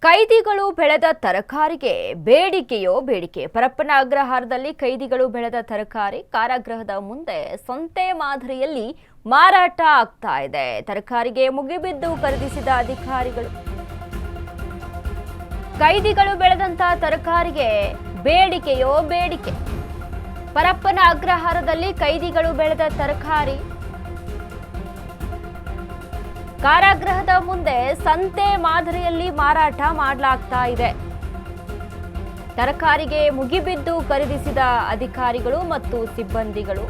ಕೈದಿಗಳು ಬೆಳೆದ ತರಕಾರಿಗೆ ಬೇಡಿಕೆಯೋ ಬೇಡಿಕೆ. ಪರಪ್ಪನ ಅಗ್ರಹಾರದಲ್ಲಿ ಕೈದಿಗಳು ಬೆಳೆದ ತರಕಾರಿ ಕಾರಾಗೃಹದ ಮುಂದೆ ಸಂತೆ ಮಾದರಿಯಲ್ಲಿ ಮಾರಾಟ ಆಗ್ತಾ ಇದೆ. ತರಕಾರಿಗೆ ಮುಗಿಬಿದ್ದು ಖರೀದಿಸಿದ ಅಧಿಕಾರಿಗಳು ಕೈದಿಗಳು ಬೆಳೆದಂತ ತರಕಾರಿಗೆ ಬೇಡಿಕೆಯೋ ಬೇಡಿಕೆ. ಪರಪ್ಪನ ಅಗ್ರಹಾರದಲ್ಲಿ ಕೈದಿಗಳು ಬೆಳೆದ ತರಕಾರಿ ಕಾರಾಗೃಹದ ಮುಂದೆ ಸಂತೆ ಮಾದರಿಯಲ್ಲಿ ಮಾರಾಟ ಮಾಡಲಾಗ್ತಾ ಇದೆ. ತರಕಾರಿಗೆ ಮುಗಿಬಿದ್ದು ಖರೀದಿಸಿದ ಅಧಿಕಾರಿಗಳು ಮತ್ತು ಸಿಬ್ಬಂದಿಗಳು.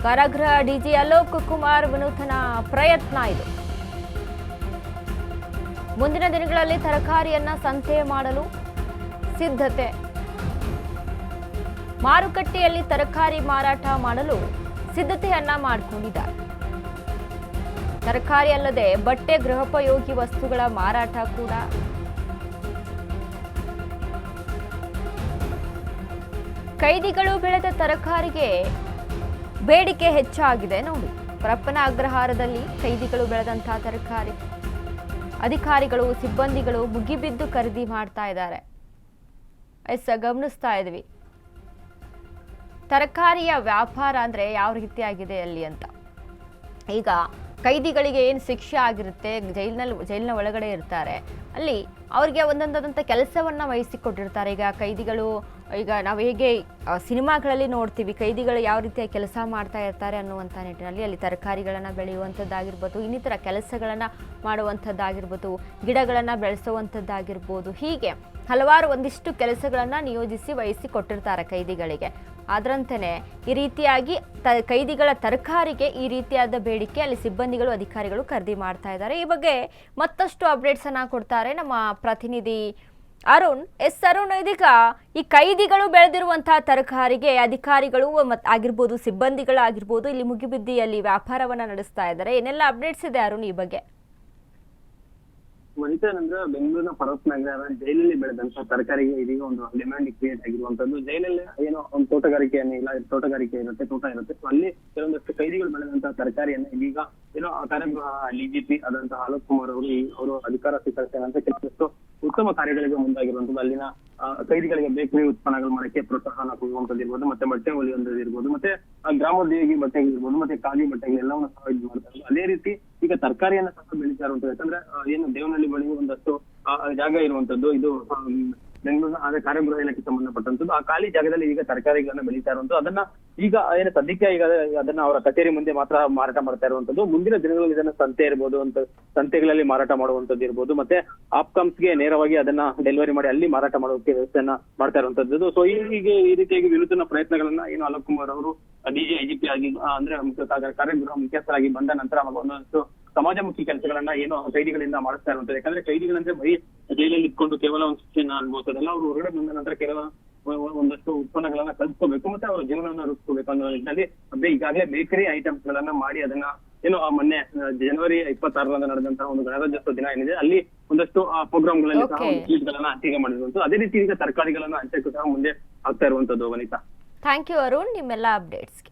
ಕಾರಾಗೃಹ ಡಿಜಿ ಅಲೋಕ್ ಕುಮಾರ್ ವಿನೂತನ ಪ್ರಯತ್ನ ಇದು. ಮುಂದಿನ ದಿನಗಳಲ್ಲಿ ತರಕಾರಿಯನ್ನ ಸಂತೆ ಮಾಡಲು ಸಿದ್ಧತೆ. ಮಾರುಕಟ್ಟೆಯಲ್ಲಿ ತರಕಾರಿ ಮಾರಾಟ ಮಾಡಲು ಸಿದ್ಧತೆಯನ್ನ ಮಾಡಿಕೊಂಡಿದ್ದಾರೆ. ತರಕಾರಿ ಅಲ್ಲದೆ ಬಟ್ಟೆ, ಗೃಹೋಪಯೋಗಿ ವಸ್ತುಗಳ ಮಾರಾಟ ಕೂಡ. ಕೈದಿಗಳು ಬೆಳೆದ ತರಕಾರಿಗೆ ಬೇಡಿಕೆ ಹೆಚ್ಚಾಗಿದೆ ನೋಡಿ. ಪರಪ್ಪನ ಅಗ್ರಹಾರದಲ್ಲಿ ಕೈದಿಗಳು ಬೆಳೆದಂತಹ ತರಕಾರಿ ಅಧಿಕಾರಿಗಳು, ಸಿಬ್ಬಂದಿಗಳು ಮುಗಿಬಿದ್ದು ಖರೀದಿ ಮಾಡ್ತಾ ಇದ್ದಾರೆ. ಗಮನಿಸ್ತಾ ಇದ್ವಿ ತರಕಾರಿಯ ವ್ಯಾಪಾರ ಅಂದ್ರೆ ಯಾವ ರೀತಿಯಾಗಿದೆ ಅಲ್ಲಿ ಅಂತ. ಈಗ ಕೈದಿಗಳಿಗೆ ಏನು ಶಿಕ್ಷೆ ಆಗಿರುತ್ತೆ, ಜೈಲಿನ ಒಳಗಡೆ ಇರ್ತಾರೆ, ಅಲ್ಲಿ ಅವ್ರಿಗೆ ಒಂದೊಂದಾದಂಥ ಕೆಲಸವನ್ನ ವಹಿಸಿಕೊಟ್ಟಿರ್ತಾರೆ. ಈಗ ಕೈದಿಗಳು, ಈಗ ನಾವು ಹೇಗೆ ಸಿನಿಮಾಗಳಲ್ಲಿ ನೋಡ್ತೀವಿ ಕೈದಿಗಳು ಯಾವ ರೀತಿಯ ಕೆಲಸ ಮಾಡ್ತಾ ಇರ್ತಾರೆ ಅನ್ನುವಂಥ ನಿಟ್ಟಿನಲ್ಲಿ ಅಲ್ಲಿ ತರಕಾರಿಗಳನ್ನು ಬೆಳೆಯುವಂಥದ್ದಾಗಿರ್ಬೋದು, ಇನ್ನಿತರ ಕೆಲಸಗಳನ್ನು ಮಾಡುವಂಥದ್ದಾಗಿರ್ಬೋದು, ಗಿಡಗಳನ್ನು ಬೆಳೆಸುವಂಥದ್ದಾಗಿರ್ಬೋದು, ಹೀಗೆ ಹಲವಾರು ಒಂದಿಷ್ಟು ಕೆಲಸಗಳನ್ನು ನಿಯೋಜಿಸಿ ವಹಿಸಿ ಕೊಟ್ಟಿರ್ತಾರೆ ಕೈದಿಗಳಿಗೆ. ಅದರಂತೆಯೇ ಈ ರೀತಿಯಾಗಿ ಕೈದಿಗಳ ತರಕಾರಿಗೆ ಈ ರೀತಿಯಾದ ಬೇಡಿಕೆ ಅಲ್ಲಿ ಸಿಬ್ಬಂದಿಗಳು, ಅಧಿಕಾರಿಗಳು ಖರೀದಿ ಮಾಡ್ತಾ ಇದ್ದಾರೆ. ಈ ಬಗ್ಗೆ ಮತ್ತಷ್ಟು ಅಪ್ಡೇಟ್ಸ್ ಅನ್ನ ಕೊಡ್ತಾರೆ ನಮ್ಮ ಪ್ರತಿನಿಧಿ ಅರುಣ್. ಅರುಣ್, ಇದೀಗ ಈ ಕೈದಿಗಳು ಬೆಳೆದಿರುವಂತಹ ತರಕಾರಿಗೆ ಅಧಿಕಾರಿಗಳು ಆಗಿರ್ಬೋದು, ಸಿಬ್ಬಂದಿಗಳಾಗಿರ್ಬೋದು ಇಲ್ಲಿ ಮುಗಿಬಿದ್ದಿ ಅಲ್ಲಿ ವ್ಯಾಪಾರವನ್ನ ನಡೆಸ್ತಾ ಇದ್ದಾರೆ. ಏನೆಲ್ಲ ಅಪ್ಡೇಟ್ಸ್ ಇದೆ ಅರುಣ್ ಈ ಬಗ್ಗೆ? ಏನಂದ್ರೆ ಬೆಂಗಳೂರಿನ ಪರಪ್ಪನ ಜೈಲಲ್ಲಿ ಬೆಳೆದಂತ ತರಕಾರಿಗೆ ಇದೀಗ ಒಂದು ಡಿಮ್ಯಾಂಡ್ ಕ್ರಿಯೇಟ್ ಆಗಿರುವಂತದ್ದು. ಜೈಲಲ್ಲಿ ಏನೋ ಒಂದು ತೋಟಗಾರಿಕೆಯನ್ನು ಇಲ್ಲ, ತೋಟ ಇರುತ್ತೆ. ಅಲ್ಲಿ ಕೆಲವೊಂದಷ್ಟು ಕೈದಿಗಳು ಬೆಳೆದಂತಹ ತರಕಾರಿಯನ್ನ ಇದೀಗ ಏನೋ ಕಾರ್ಯಗೃಹ ಡಿಜಿಪಿ ಆದಂತಹ ಅಲೋಕ್ ಕುಮಾರ್ ಅವರು ಅಧಿಕಾರ ಸ್ವೀಕರಿಸ್ತಾರೆ ಅಂತ ಕೆಲವಷ್ಟು ಉತ್ತಮ ಕಾರ್ಯಗಳಿಗೆ ಮುಂದಾಗಿರುವಂತದ್ದು. ಅಲ್ಲಿನ ಕೈದಿಗಳಿಗೆ ಬೇಕರಿ ಉತ್ಪನ್ನಗಳು ಮಾಡಕ್ಕೆ ಪ್ರೋತ್ಸಾಹನ ಕೊಡುವಂತದ್ದು ಇರ್ಬೋದು, ಮತ್ತೆ ಬಟ್ಟೆ ಹೊಲಿಯುವಂತದ್ದು, ಮತ್ತೆ ಗ್ರಾಮೋದ್ಯೋಗಿ ಬಟ್ಟೆಗಳಿರ್ಬೋದು, ಮತ್ತೆ ಖಾದಿ ಬಟ್ಟೆಗಳೆಲ್ಲವನ್ನ ಸಹ ಇದು ಮಾಡ್ತಾ ಇರೋದು. ಅದೇ ರೀತಿ ಈಗ ತರಕಾರಿಯನ್ನ ಸಹ ಬೆಳೀತಾ ಇರುವಂತದ್ದು. ಯಾಕಂದ್ರೆ ಏನು ದೇವನಹಳ್ಳಿ ಬಳಿ ಒಂದಷ್ಟು ಜಾಗ ಇರುವಂತದ್ದು, ಇದು ಬೆಂಗಳೂರಿನ ಅದೇ ಕಾರ್ಯಗೃಹ ಇಲಾಖೆಗೆ ಸಂಬಂಧಪಟ್ಟಂತದ್ದು. ಆ ಖಾಲಿ ಜಾಗದಲ್ಲಿ ಈಗ ತರಕಾರಿಗಳನ್ನ ಬೆಳೀತಾ ಇರುವಂತದ್ದು. ಅದನ್ನ ಈಗ ಏನು ಸದ್ಯಕ್ಕೆ ಈಗ ಅದನ್ನ ಅವರ ಕಚೇರಿ ಮುಂದೆ ಮಾತ್ರ ಮಾರಾಟ ಮಾಡ್ತಾ ಇರುವಂತದ್ದು. ಮುಂದಿನ ದಿನಗಳಲ್ಲಿ ಇದನ್ನ ಸಂತೆ ಇರ್ಬೋದು, ಅಂತ ಸಂತೆಗಳಲ್ಲಿ ಮಾರಾಟ ಮಾಡುವಂತದ್ದು ಇರ್ಬೋದು, ಮತ್ತೆ ಆಪ್ಕಾಮ್ಸ್ಗೆ ನೇರವಾಗಿ ಅದನ್ನ ಡೆಲಿವರಿ ಮಾಡಿ ಅಲ್ಲಿ ಮಾರಾಟ ಮಾಡೋಕೆ ವ್ಯವಸ್ಥೆಯನ್ನ ಮಾಡ್ತಾ ಇರುವಂತದ್ದು. ಸೊ ಹೀಗೆ ಈ ರೀತಿಯಾಗಿ ವಿನೂತನ ಪ್ರಯತ್ನಗಳನ್ನ ಏನು ಅಲೋಕ್ ಕುಮಾರ್ ಅವರು ಐಜಿಪಿ ಆಗಿ ಅಂದ್ರೆ ಕಾರ್ಯಗೃಹ ಮುಖ್ಯಸ್ಥರಾಗಿ ಬಂದ ನಂತರ ಒಂದಷ್ಟು ಸಮಾಜಮುಖಿ ಕೆಲಸಗಳನ್ನ ಏನು ಕೈದಿಗಳಿಂದ ಮಾಡಿಸ್ತಾ ಇರುವಂತದ್ದು. ಯಾಕಂದ್ರೆ ಕೈದಿಗಳಂದ್ರೆ ಬರೀ ಜೈಲಲ್ಲಿ ಇಟ್ಕೊಂಡು ಕೇವಲ ಒಂದು ಶಿಕ್ಷೆಯನ್ನ ಅನುಭವಿಸೋದಲ್ಲ, ಅವರು ಹೊರಗಡೆ ಬಂದ ನಂತರ ಕೇವಲ ಒಂದಷ್ಟು ಉತ್ಪನ್ನಗಳನ್ನ ಕಲ್ತ್ಕೋಬೇಕು, ಮತ್ತೆ ಅವರ ಜೀವನವನ್ನ ರೂಪಿಸ್ಕೋಬೇಕು ಅನ್ನೋ ನಿಟ್ಟಿನಲ್ಲಿ ಈಗಾಗಲೇ ಬೇಕರಿ ಐಟಮ್ಸ್ ಗಳನ್ನ ಮಾಡಿ ಅದನ್ನ ಏನು ಮೊನ್ನೆ ಜನವರಿ 26ರಂದು ನಡೆದಂತಹ ಒಂದು ಗಣರಾಜ್ಯೋತ್ಸವ ದಿನ ಏನಿದೆ ಅಲ್ಲಿ ಒಂದಷ್ಟು ಪ್ರೋಗ್ರಾಮ್ಗಳಲ್ಲಿ ಸಹ ಸ್ವೀಟ್ ಗಳನ್ನ ಹಂಚಿಕೆ ಮಾಡಿರುವಂತದ್ದು. ಅದೇ ರೀತಿ ಈಗ ತರಕಾರಿಗಳನ್ನ ಹಂಚಕ್ಕೂ ಸಹ ಮುಂದೆ ಆಗ್ತಾ ಇರುವಂತದ್ದು. ವನಿತಾ, ಥ್ಯಾಂಕ್ ಯು ಅರುಣ್ ನಿಮ್ಮೆಲ್ಲ ಅಪ್ಡೇಟ್ಸ್ಗೆ.